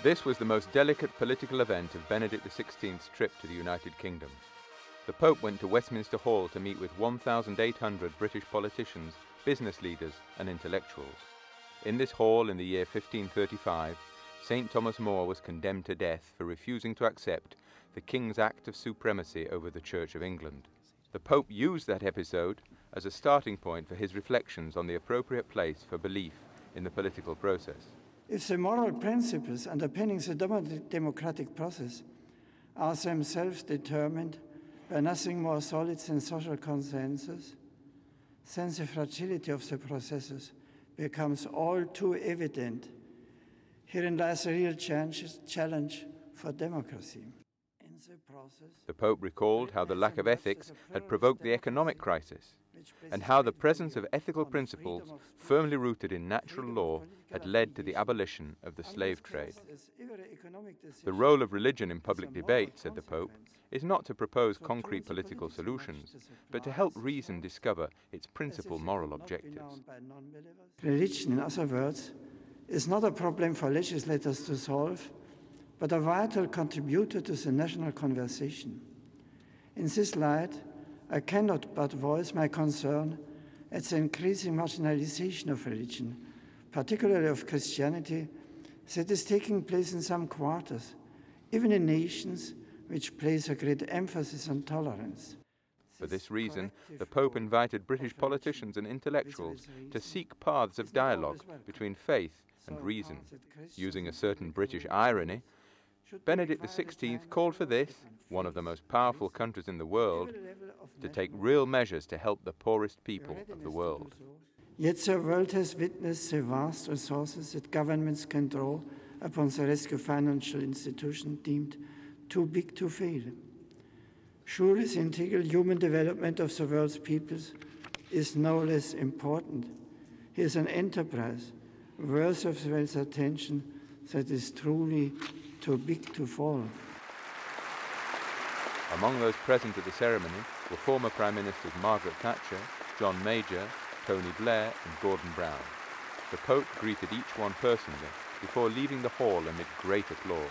This was the most delicate political event of Benedict XVI's trip to the United Kingdom. The Pope went to Westminster Hall to meet with 1,800 British politicians, business leaders and intellectuals. In this hall in the year 1535, St. Thomas More was condemned to death for refusing to accept the King's act of supremacy over the Church of England. The Pope used that episode as a starting point for his reflections on the appropriate place for belief in the political process. If the moral principles underpinning the democratic process are themselves determined by nothing more solid than social consensus, then the fragility of the processes becomes all too evident. Herein lies a real challenge for democracy. The Pope recalled how the lack of ethics had provoked the economic crisis, and how the presence of ethical principles firmly rooted in natural law had led to the abolition of the slave trade. The role of religion in public debate, said the Pope, is not to propose concrete political solutions, but to help reason discover its principal moral objectives. Religion, in other words, is not a problem for legislators to solve, but a vital contributor to the national conversation. In this light, I cannot but voice my concern at the increasing marginalization of religion, particularly of Christianity, that is taking place in some quarters, even in nations which place a great emphasis on tolerance. For this reason, the Pope invited British politicians and intellectuals to seek paths of dialogue between faith and reason. Using a certain British irony, Benedict XVI called for this, one of the most powerful countries in the world, to take real measures to help the poorest people of the world. Yet the world has witnessed the vast resources that governments can draw upon the rescue financial institution deemed too big to fail. Surely the integral human development of the world's peoples is no less important. Here's an enterprise worthy of the world's attention that is truly too big to fall. Among those present at the ceremony were former Prime Ministers Margaret Thatcher, John Major, Tony Blair and Gordon Brown. The Pope greeted each one personally before leaving the hall amid great applause.